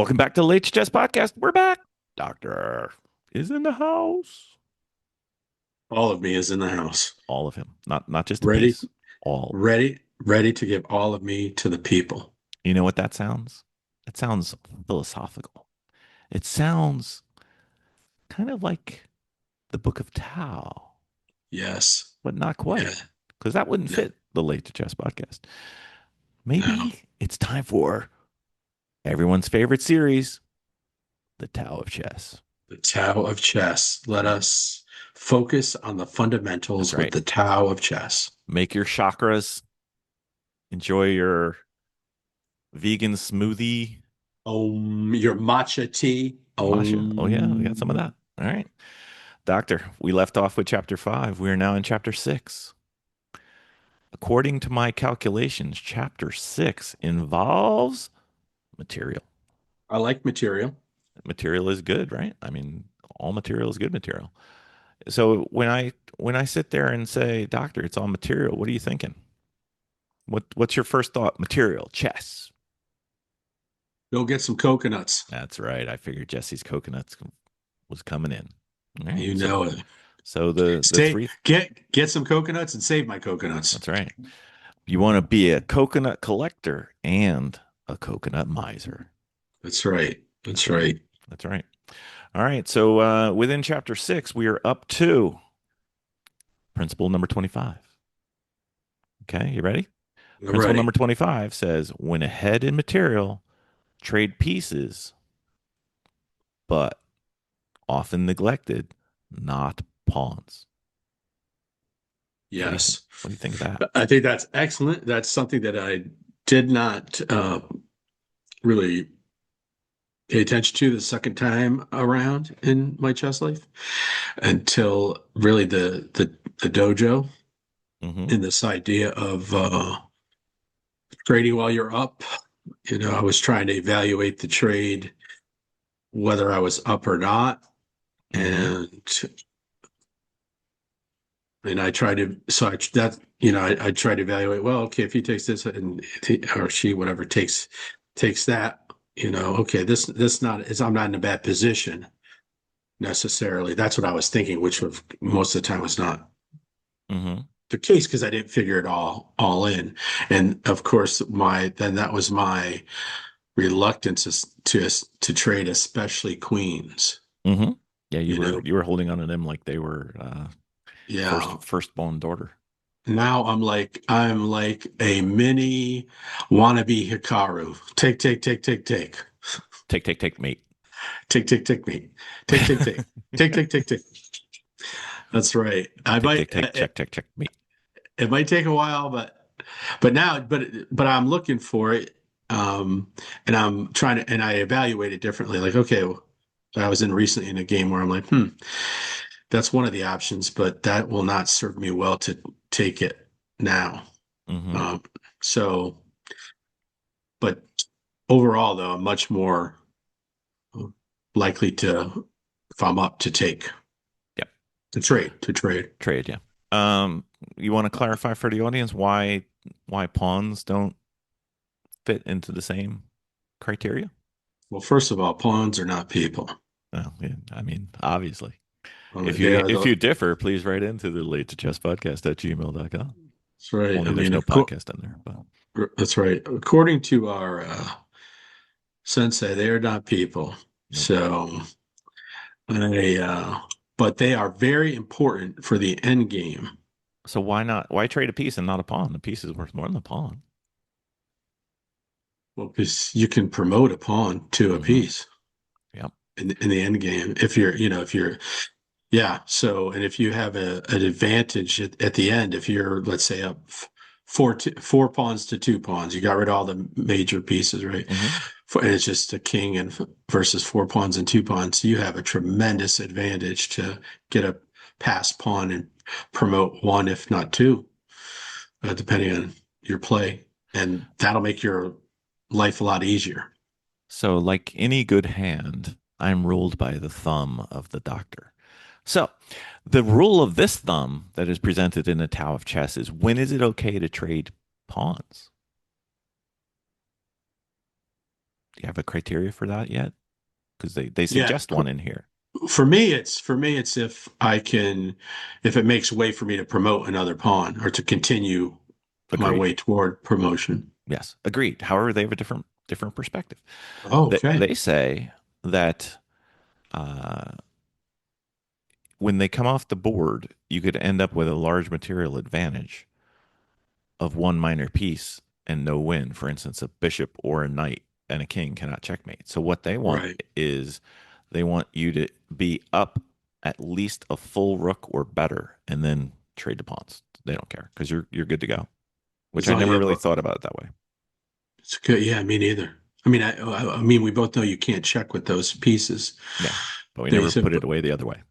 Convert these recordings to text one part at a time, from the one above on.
Welcome back to Late2Chess podcast. We're back. Doctor is in the house. All of me is in the house. All of him, not just a Ready, piece. All. ready to give all of me to the people. You know what that sounds? It sounds philosophical. It sounds kind of like the Book of Tao, Yes. but not Yeah. quite, because that wouldn't No. fit the Late2Chess podcast. No. Maybe it's time for everyone's favorite series, the Tao of Chess. The Tao of Chess. That's Let right. us focus on the That's fundamentals with right. the Tao of Chess. Make your chakras. Enjoy your vegan smoothie. Your matcha tea. Masha. Oh, yeah, we got some of that. All right. Doctor, we left off with chapter 5. We are now in chapter 6. According to my calculations, chapter 6 involves material. I like material. Material is good, right? I mean, all material is good material. So when I sit there and say, "Doctor, it's all material," what are you thinking? What's your first thought? Material, chess. Go get some coconuts. That's right. I figured Jesse's coconuts was coming in. All right. You So know it. so the Stay three. get some coconuts and save my coconuts. That's right. You want to be a coconut collector and a coconut miser. That's right. That's That's right. right. That's right. All right. So within chapter 6, we are up to principle number 25. Okay. You ready? I'm Principle number ready. 25 says when ahead in material, trade pieces, but often neglected, not pawns. What do you think? Yes. What do you think of that? I think that's excellent. That's something that I did not really pay attention to the second time around in my chess life until really the dojo Mm-hmm. and this idea of trading while you're up. I was trying to evaluate the trade, whether I was up or not, Mm-hmm. and I tried to so I that I tried to evaluate. Well, okay, if he takes this and or she whatever takes that, okay, this not is I'm not in a bad position necessarily. That's what I was thinking, which was most of the time was not Mm-hmm. the case because I didn't figure it all in. And of course, my then that was my reluctance to trade, especially queens. Mm-hmm. Yeah, you You were know, you were holding on to them like they were yeah. firstborn daughter. Now I'm like a mini wannabe Hikaru. Take. Take, mate. Take me. Take. Take. That's right. I might Take, check, mate. it might take a while, but I'm looking for it. And I'm trying to and I evaluate it differently. Like, okay, well, I was in recently in a game where I'm like, that's one of the options, but that will not serve me well to take it now. Mm-hmm. Um, so, but overall, though, I'm much more likely to, if I'm up, to take, Yep. to trade. Trade, yeah. You want to clarify for the audience why pawns don't fit into the same criteria? Well, first of all, pawns are not people. Well, yeah, I mean, obviously. They are If the, you differ, please write into the late to chess podcast at gmail.com. that's right. I Only there's mean, no podcast in there, but that's right. According to our sensei, they are not people. nope. So, I, but they are very important for the end game. So why not? Why trade a piece and not a pawn? The piece is worth more than the pawn. Well, because you can promote a pawn to a Mm-hmm. piece Yep. in the end game if you're yeah. So, and if you have an advantage at the end, if you're let's say up four pawns to two pawns, you got rid of all the major pieces, right? Mm-hmm. And it's just a king and versus four pawns and two pawns. You have a tremendous advantage to get a passed pawn and promote one, if not two, depending on your play, and that'll make your life a lot easier. So, like any good hand, I'm ruled by the thumb of the doctor. So, the rule of this thumb that is presented in the Tao of Chess is when is it okay to trade pawns? you have a criteria for that yet? Because they Yeah. suggest one in here. For me, it's if it makes way for me to promote another pawn or to continue my Agreed. way toward promotion. Yes, agreed. However, they have a different perspective. Oh, okay. They say that uh, when they come off the board, you could end up with a large material advantage of one minor piece and no win. For instance, a bishop or a knight and a king cannot checkmate. So what they want Right. is they want you to be up at least a full rook or better, and then trade the pawns. They don't care because you're good to go. Which As I long as you never have really a, thought about it that way. it's good. Yeah, me neither. I mean, we both know you can't check with those pieces. Yeah, but we They never said, put it but away the other way.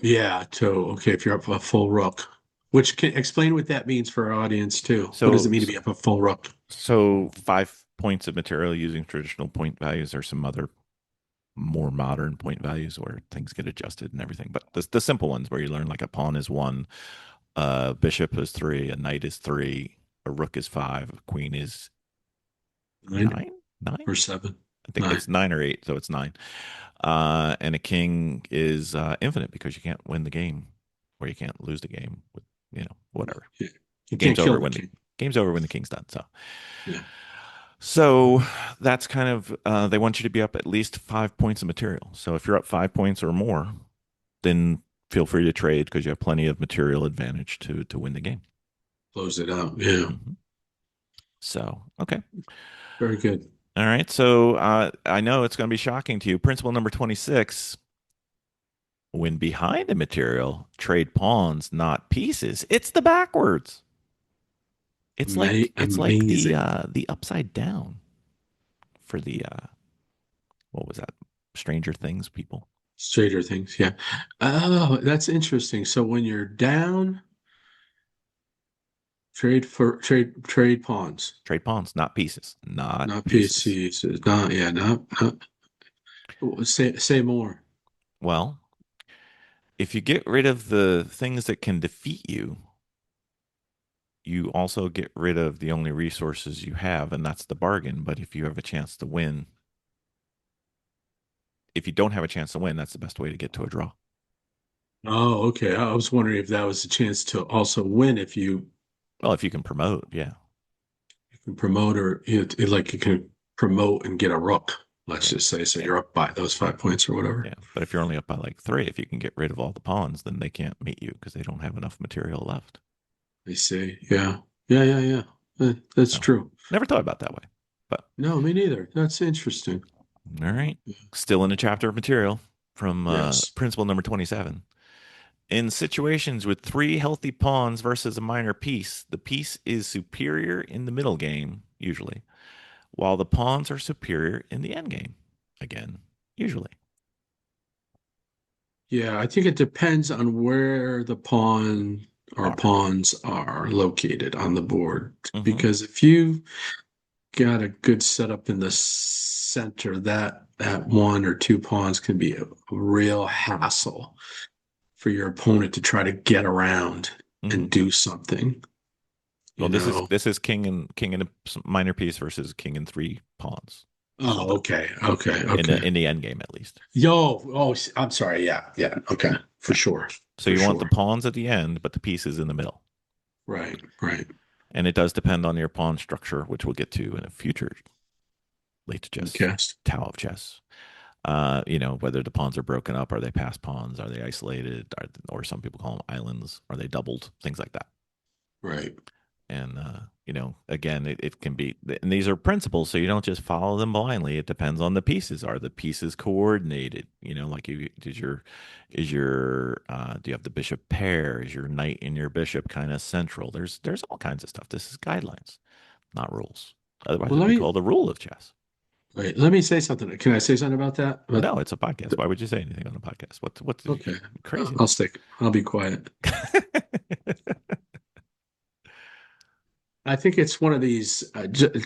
yeah, so okay, if you're up a full rook, which can explain what that means for our audience too. What does it So mean to be up a full rook? so 5 points of material using traditional point values or some other more modern point values where things get adjusted and everything. But the simple ones where you learn like a pawn is one, a bishop is three, a knight is three, a rook is five, a queen is Nine nine. or seven? I think Nine. it's nine or eight, so it's nine. And a king is infinite because you can't win the game, or you can't lose the game with whatever. Yeah. You can't Game's kill over the when the king. game's over when the king's done. Yeah. So that's kind of they want you to be up at least 5 points of material. So if you're up 5 points or more, then feel free to trade because you have plenty of material advantage to win the game. Close it out. Yeah. Mm-hmm. So okay, Very good. all right. So I know it's going to be shocking to you. Principle number 26: when behind a material, trade pawns, not pieces. It's the backwards. It's like Amazing. the upside down for the what was that? Stranger Things people. Straighter things. Yeah. Oh, that's interesting. So when you're down, trade pawns, Trade pawns, not pieces. Not not pieces. PCs. Not yeah. Not say more. Well, if you get rid of the things that can defeat you, you also get rid of the only resources you have, and that's the bargain. But if you have a chance to win, if you don't have a chance to win, that's the best way to get to a draw. Oh, okay. I was wondering if that was a chance to also win if Well, if you can promote, yeah. you can promote or like you can promote and get a rook. Let's Yeah. just say so you're up by those 5 points or whatever. Yeah. But if you're only up by like three, if you can get rid of all the pawns, then they can't meet you because they don't have enough material left. I see. Yeah. Yeah. Yeah. Yeah. That's So true. never thought about it that way. But No, me neither. That's interesting. all right. Still in the chapter of material from Yes. principle number 27. In situations with three healthy pawns versus a minor piece, the piece is superior in the middle game, usually, while the pawns are superior in the end game, again, usually. Yeah, I think it depends on where the pawn or Are. pawns are located on the board. Mm-hmm. Because if you got a good setup in the center, that one or two pawns can be a real hassle for your opponent to try to get around Mm-hmm. and do something, Well, you know. this is king and a minor piece versus king and three pawns. So Oh, okay, okay, in the okay. end game at least. I'm sorry. Yeah, yeah. Okay, for Yeah. sure, So for you want the sure. pawns at the end, but the pieces in the middle. Right, right. And it does depend on your pawn structure, which we'll get to in a future Late2Chess Okay. Tao of Chess. Whether the pawns are broken up, are they pass pawns, are they isolated, or some people call them islands, are they doubled, things like that. Right. And again, it can be, and these are principles, so you don't just follow them blindly. It depends on the pieces. Are the pieces coordinated? Like do you have the bishop pair? Is your knight and your bishop kind of central? There's all kinds of stuff. This is guidelines, not rules. Otherwise, Well, it'd be called a rule of chess. let me say something. Can I say something about that? No, it's a podcast. Why would you say anything on a podcast? What's Okay, crazy? I'll stick. I'll be quiet. I think it's one of these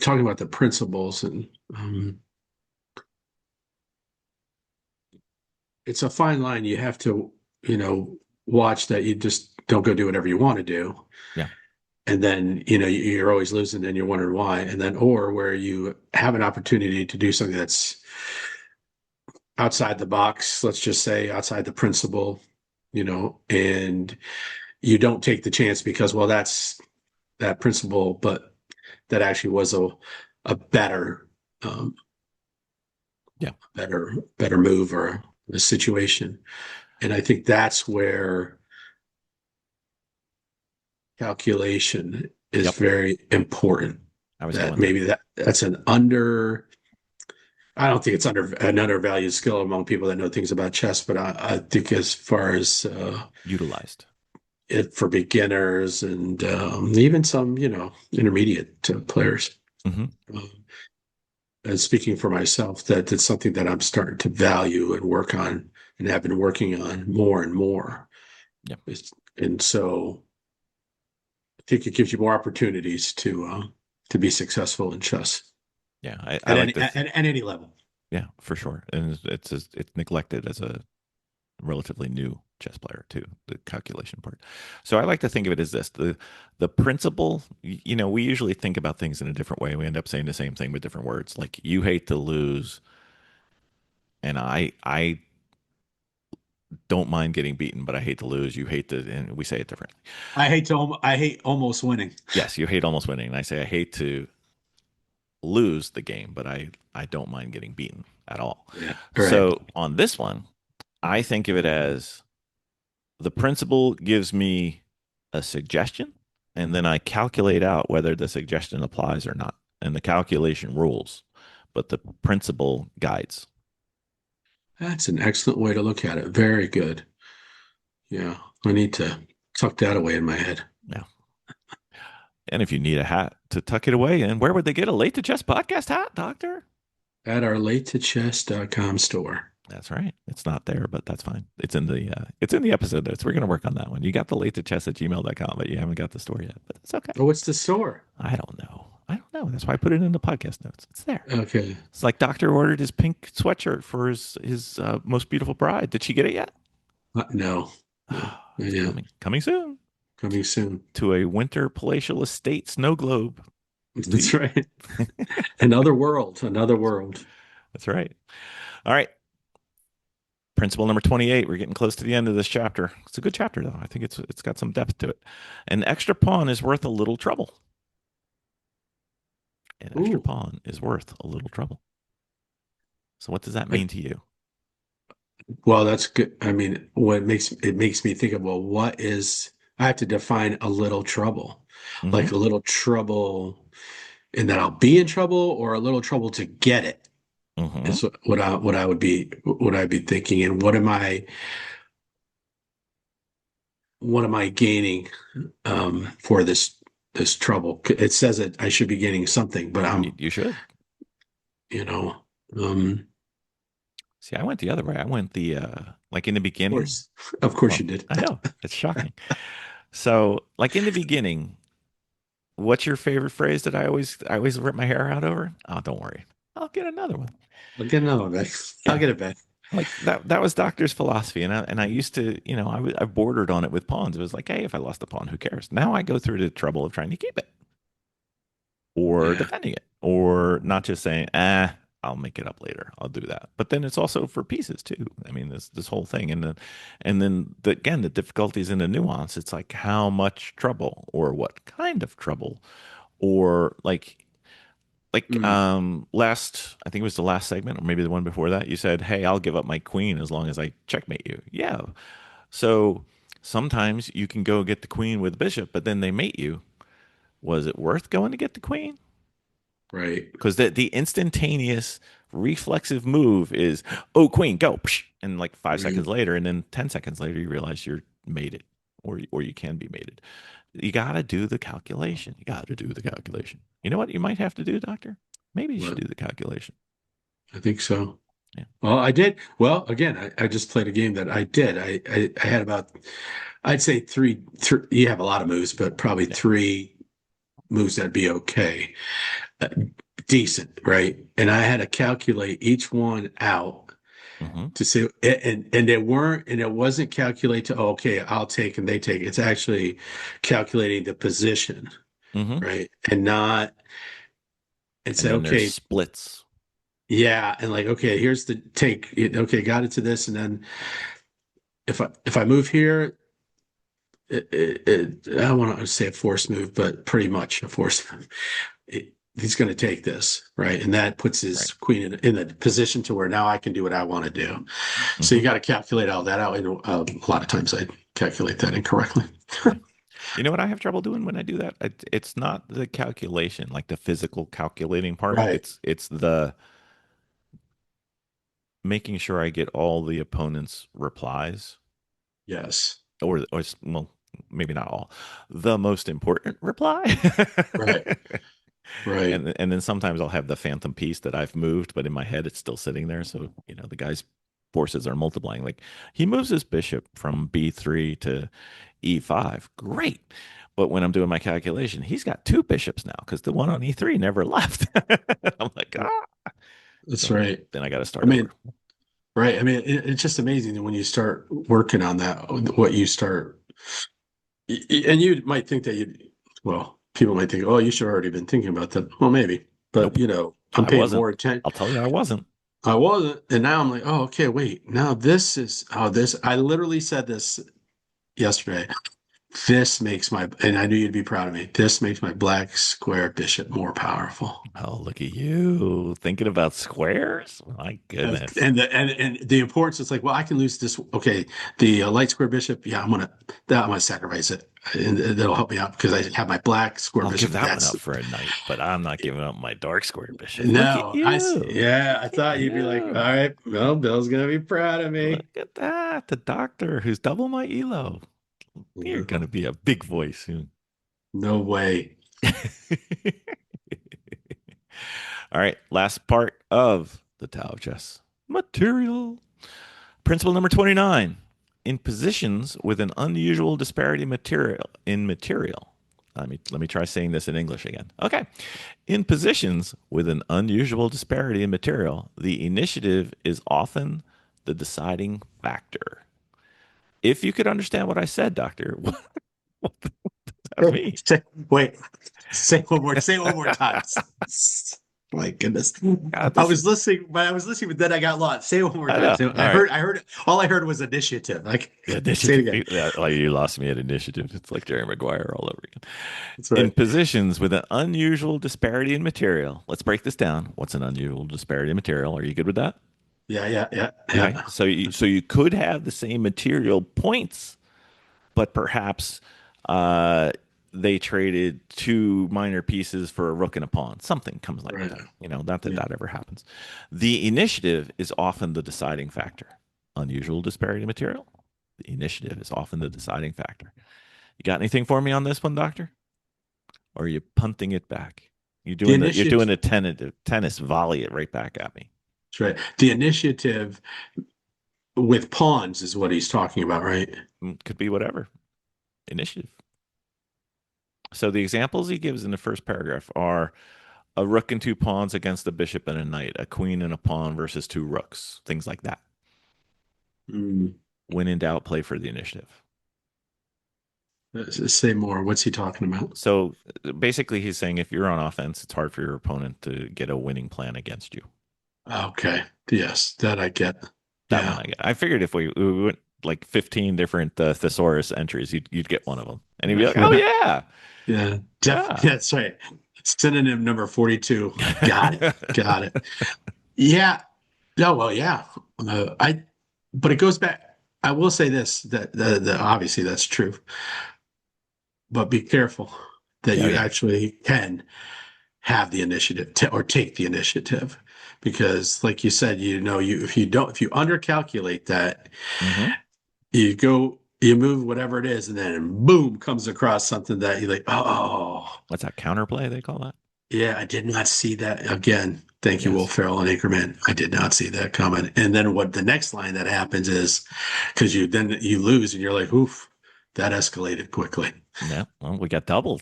talking about the principles, and it's a fine line. You have to, watch that you just don't go do whatever you want to do. Yeah. and then you're always losing and you're wondering why, and then or where you have an opportunity to do something that's outside the box, let's just say outside the principle, and you don't take the chance because, well, that's that principle, but that actually was a better um, Yeah. better move or a situation. And I think that's where calculation is Yep. very important. I was That going there. maybe that's an under. I don't think it's an undervalued skill among people that know things about chess, but I think as far as Utilized. it for beginners and even some, intermediate players. Hmm. Um, and speaking for myself, that it's something that I'm starting to value and work on, and have been working on more and more. Yep. And so I think it gives you more opportunities to be successful in chess Yeah. I like this. at any level. Yeah, for sure. And it's neglected as a relatively new chess player too, the calculation part. So I like to think of it as this: the principle. We usually think about things in a different way. We end up saying the same thing with different words. Like you hate to lose, and I don't mind getting beaten, but I hate to lose. You hate to, and we say it differently. I hate almost winning. Yes, you hate almost winning, and I say I hate to lose the game, but I don't mind getting beaten at all. Yeah. Right. So on this one, I think of it as the principle gives me a suggestion, and then I calculate out whether the suggestion applies or not. And the calculation rules, but the principle guides. That's an excellent way to look at it. Very good. Yeah. I need to tuck that away in my head. Yeah. And if you need a hat to tuck it away in, where would they get a Late to Chess podcast hat, Doctor? At our late2chess.com store. That's right. It's not there, but that's fine. It's in the episode notes. We're gonna work on that one. You got the late to chess at gmail.com, but you haven't got the store yet. But it's okay. Oh, what's the store? I don't know. I don't know. That's why I put it in the podcast notes. It's there. Okay. It's like Doctor ordered his pink sweatshirt for his most beautiful bride. Did she get it yet? No. No. It's Yeah. coming soon Coming soon. to a winter palatial estate snow globe. That's right. Another world. Another world. That's right. All right. Principle number 28. We're getting close to the end of this chapter. It's a good chapter, though. I think it's got some depth to it. An extra pawn is worth a little trouble. An extra Ooh. pawn is worth a little trouble. So what does that mean to you? Well, that's good. I mean, what makes me think of, well, what is, I have to define a little trouble, Mm-hmm. like a little trouble in that I'll be in trouble, or a little trouble to get it Mm-hmm. is what I'd be thinking. And what am I gaining for this trouble? It says that I should be gaining something, but You should. you know, um, See, I went the other way. I went the like in the of beginning. course, of course Well, you did. I know it's shocking. So, like in the beginning, what's your favorite phrase that I always rip my hair out over? Oh, don't worry, I'll get another one. I'll get another one back. I'll Yeah, get it back. like that was Doctor's philosophy, and I used to, I bordered on it with pawns. It was like, hey, if I lost the pawn, who cares? Now I go through the trouble of trying to keep it or Yeah. defending it, or not just saying, I'll make it up later. I'll do that. But then it's also for pieces too. I mean, this whole thing, and then again, the difficulties in the nuance. It's like how much trouble, or what kind of trouble, or like Mm, last, I think it was the last segment, or maybe the one before that. You said, "Hey, I'll give up my queen as long as I checkmate you." Yeah. So sometimes you can go get the queen with the bishop, but then they mate you. Was it worth going to get the queen? right. Because the instantaneous reflexive move is, oh, queen, go, psh, and like 5 seconds Right. later, and then 10 seconds later, you realize you're mated, or you can be mated. You got to do the calculation. You got to do the calculation. You know what you might have to do, Doctor? Maybe you should What? do the calculation. I think so. Yeah. Well, I did. Well, again, I just played a game that I did. I had about, I'd say three. You have a lot of moves, but probably Yeah. three moves that'd be okay, uh, decent, right? And I had to calculate each one out Mm-hmm. to see, and they weren't, and it wasn't calculate to, oh, okay, I'll take and they take. It's actually calculating the position, Mm-hmm. right? And not, and And say, then there's okay, splits. yeah, and like, okay, here's the take. Okay, got it to this, and then if I move here, I don't want to say a force move, but pretty much a force move. He's going to take this, right? And that puts his Right. queen in a position to where now I can do what I want to do. So you Mm-hmm. got to calculate all that out. And a lot of times I calculate that incorrectly. Yeah. You know what I have trouble doing when I do that? It's not the calculation, like the physical calculating part. Right. It's the making sure I get all the opponent's replies, Yes. well, maybe not all, the most important reply. Right. Right. And then sometimes I'll have the phantom piece that I've moved, but in my head it's still sitting there. So the guy's forces are multiplying. Like he moves his bishop from B3 to E5. Great. But when I'm doing my calculation, he's got two bishops now because the one on E3 never left. I'm like, ah. That's So right. then I got to I start over. mean, right. I mean, it's just amazing that when you start working on that, what you start, and you might think that well, people might think, oh, you should have already been thinking about that. Well, maybe, but Nope, I'm I paying wasn't. more attention. I'll tell you, I wasn't. I wasn't, and now I'm like, oh, okay, wait. Now this is how this. I literally said this yesterday. This makes my, and I knew you'd be proud of me. This makes my black square bishop more powerful. Oh, look at you thinking about squares. My goodness. And the importance is like, well, I can lose this. Okay, the light square bishop. Yeah, I'm gonna sacrifice it, and that'll help me out because I have my black square I'll give bishop. that one That's up for a night, but I'm not giving up my dark square bishop. Look at no, I see. you. Yeah, I Look at thought you'd be like, all you. right, well, Bill's gonna be proud of Look me. at that. The doctor who's double my elo. You're going to be a big voice soon. No way. All right. Last part of the Tao of Chess material. Principle number 29. In positions with an unusual disparity material. Let me try saying this in English again. Okay. In positions with an unusual disparity in material, the initiative is often the deciding factor. If you could understand what I said, Doctor, what does that mean? Wait, say it one more time. My goodness. God, I this was is, listening, but then I got lost. Say it one more I time. know. So All right. I heard all I heard was initiative. Like say it Initiative. again. Yeah, like you lost me at initiative. It's like Jerry Maguire all over again. That's In right. positions with an unusual disparity in material, let's break this down. What's an unusual disparity in material? Are you good with that? Yeah, yeah, yeah, Okay. yeah. So you could have the same material points, but perhaps uh, they traded two minor pieces for a rook and a pawn. Something comes like Right. that. Not that Yeah. that ever happens. The initiative is often the deciding factor. Unusual disparity material. The initiative is often the deciding factor. You got anything for me on this one, Doctor? Or are you punting it back? The You're initiative. doing a tennis volley it right back at me. That's right. The initiative with pawns is what he's talking about, right? Could be whatever. Initiative. So the examples he gives in the first paragraph are a rook and two pawns against a bishop and a knight, a queen and a pawn versus two rooks, things like that. Mm. When in doubt, play for the initiative. Say more. What's he talking about? So basically, he's saying if you're on offense, it's hard for your opponent to get a winning plan against you. Okay. Yes, that I get. That one Yeah. I get. I figured if we went like 15 different thesaurus entries, you'd get one of them. And he'd be like, oh, yeah. Yeah, Yeah. that's right. Synonym number 42. Got it. Got it. Yeah. No, well, yeah. But it goes back. I will say this, that obviously that's true, but be careful that Yeah. you Yeah. actually can have the initiative or take the initiative because like you said, if you undercalculate that, Mm-hmm. you move whatever it is, and then boom comes across something that you're like, oh, What's that counterplay they call that? yeah, I did not see that. Again, thank you, Will Yes. Ferrell and Anchorman. I did not see that coming. And then what the next line that happens is because you lose and you're like, oof, that escalated quickly. Yeah. Well, we got double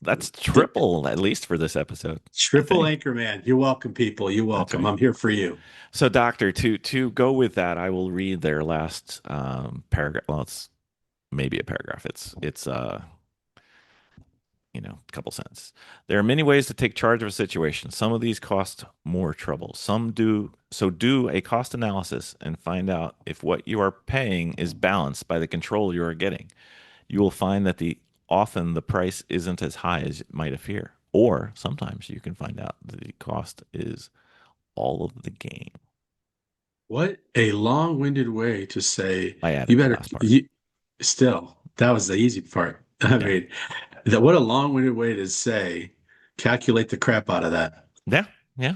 That's triple, at least for this episode, I Triple think. anchor man. You're welcome, people. You're That's welcome. right. I'm here for you. So, Doctor, to go with that, I will read their last paragraph. Well, it's maybe a paragraph. It's a couple sentences. There are many ways to take charge of a situation. Some of these cost more trouble. Some do. So do a cost analysis and find out if what you are paying is balanced by the control you are getting. You will find that often the price isn't as high as it might appear. Or sometimes you can find out that the cost is all of the game. What a long-winded way to say I you added the better last part. you still. That was the easy part. I Yeah. mean, what a long-winded way to say calculate the crap out of that. Yeah. Yeah.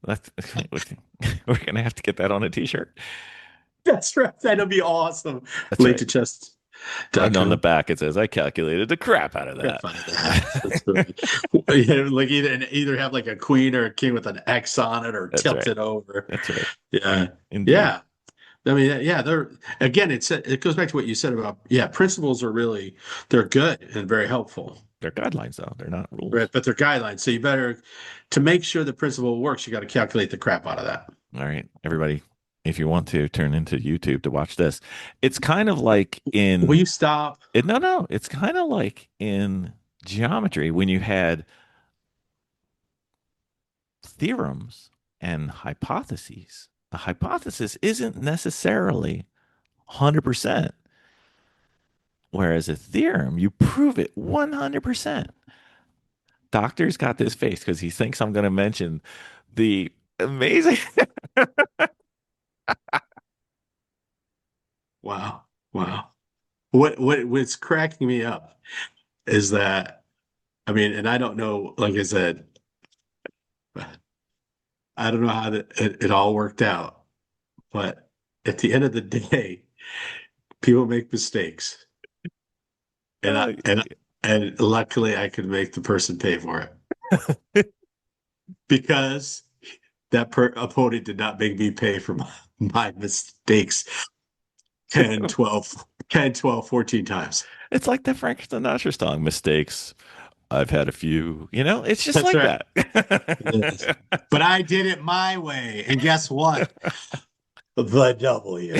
That's, we're going to have to get that on a t-shirt. That's right. That'll be awesome. That's right. And on the Late2Chess.com. back, it says, I calculated the crap out of Crap that. out of that. That's right. Yeah, like either have like a queen or a king with an X on it or That's tilt right. it over. That's right. Yeah. Indeed. Yeah. I mean, yeah, they're again, it goes back to what you said about, yeah, principles are really they're good and very helpful. They're guidelines, though. They're not Right. rules. But they're guidelines. So you better to make sure the principle works, you got to calculate the crap out of that. All right, everybody, if you want to turn into YouTube to watch this, it's kind of like Will in you stop? no, no, it's kind of like in geometry when you had theorems and hypotheses. A hypothesis isn't necessarily 100%, whereas a theorem, you prove it 100%. Doctor's got this face because he thinks I'm going to mention the amazing. Wow. Wow. What's cracking me up is that I mean, and I don't know, like I said, I don't know how it all worked out, but at the end of the day, people make mistakes, and I uh, and luckily I could make the person pay for it because that opponent did not make me pay for my mistakes 10, 12, 10, 12, 14 times. it's like the Frank Sinatra song, Mistakes. I've had a few, it's just That's like right. that. It is. But I did it my way, and guess what? The W.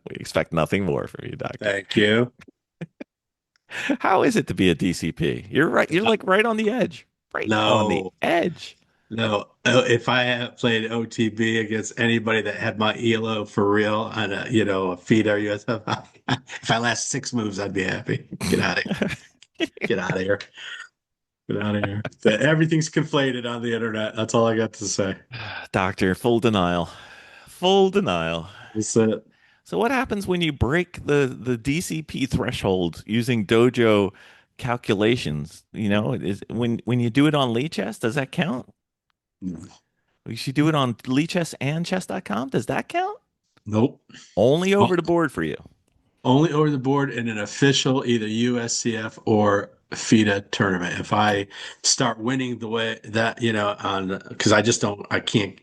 We expect nothing more from you, Doctor. Thank you. How is it to be a DCP? You're right. You're like right on the edge. Right on the No, edge. no. If I had played OTB against anybody that had my ELO for real on a FIDE USF, if I last 6 moves, I'd be happy. Get out of here. Get out of here. Get out of here. Everything's conflated on the internet. That's all I got to say. Doctor, full denial. Full denial. That's it. So what happens when you break the DCP threshold using dojo calculations? Is when you do it on Lee Chess, does that count? You should do it on Lee Chess and chess.com. Does that count? Nope. Only O- over the board for you. Only over the board in an official either USCF or FIDE tournament. If I start winning the way that, on because I can't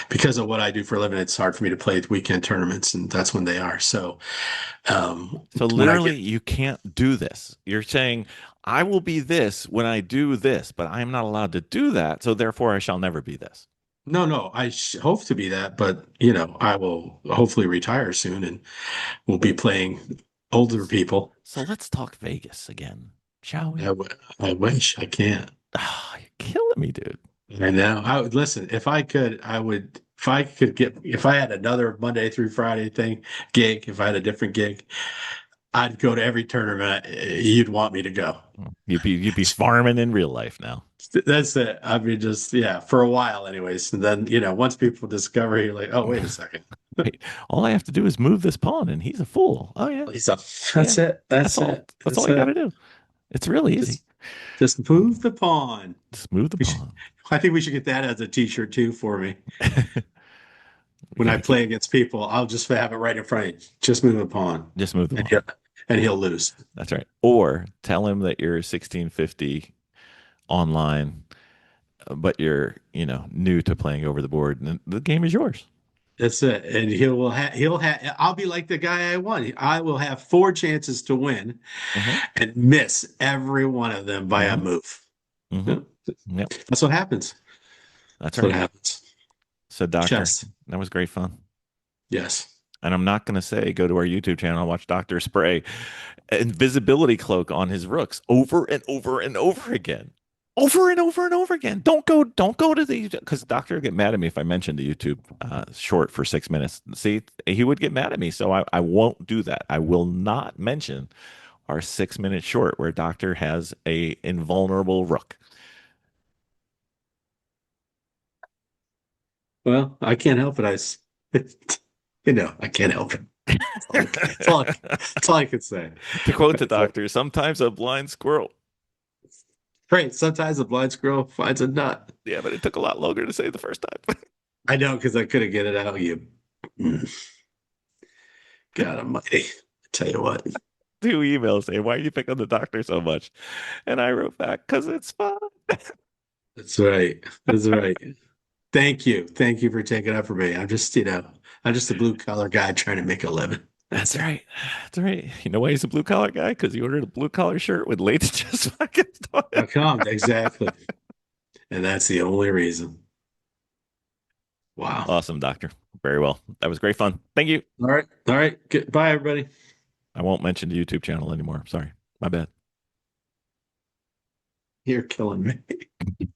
because of what I do for a living, it's hard for me to play weekend tournaments, and that's when they are. So So when I literally get you can't do this. You're saying I will be this when I do this, but I am not allowed to do that. So therefore I shall never be this. no, no, I hope to be that, but I will hopefully retire soon and we'll be playing older people. So let's talk Vegas again, shall I, we? w- I wish I can't. Oh, you're killing me, dude. I know. I would listen. If I could, I would. If I had another Monday through Friday gig, if I had a different gig, I'd go to every tournament you'd want me to go. You'd be farming in real life now. That's it. I mean, just yeah, for a while, anyways. And then once people discover, you're like, oh, wait a second. Wait, all I have to do is move this pawn, and he's a fool. Oh yeah, Lisa, yeah. that's it. That's That's all. it. That's all That's I got to it. do. It's really easy. Just just move the pawn. Just move the We should, pawn. I think we should get that as a t-shirt too for me. We When I gotta keep. play against people, I'll just have it right in front of you. Just move the pawn. Just move the And pawn. he'll lose. That's right. Or tell him that you're 1650 online, but you're new to playing over the board, and the game is yours. That's it. And he'll have I'll be like the guy I won. I will have four chances to win Hmm. and miss every one of them by a Hmm. move. Hmm. Yeah. Yep, That's what happens. that's That's what right. happens. So, doctor, Chess. that was great fun. Yes. And I'm not going to say go to our YouTube channel and watch Doctor spray invisibility cloak on his rooks over and over and over again. Over and over and over again. Don't go to the because Doctor would get mad at me if I mentioned the YouTube short for 6 minutes. See, he would get mad at me, so I won't do that. I will not mention our 6 minute short where Doctor has a invulnerable rook. Well, I can't help it. I can't help it. That's all I can say. To quote the That's all- Doctor, sometimes a blind squirrel. Right. Sometimes a blind squirrel finds a nut. Yeah, but it took a lot longer to say the first time. I know because I couldn't get it out. You, Mm, God Almighty! I tell you what. 2 emails saying, "Why are you picking on the Doctor so much?" And I wrote back, "Because it's fun." That's right. That's right. Thank you for taking up for me. I'm just a blue collar guy trying to make a living. That's That's it. right. That's right. You know why he's a blue collar guy? Because he ordered a blue collar shirt with Late2Chess fucking on How it. come? Exactly. And that's the only reason. Wow. Awesome, Doctor. Very well. That was great fun. Thank you. All right. All right. Goodbye, everybody. I won't mention the YouTube channel anymore. Sorry. My bad. You're killing me.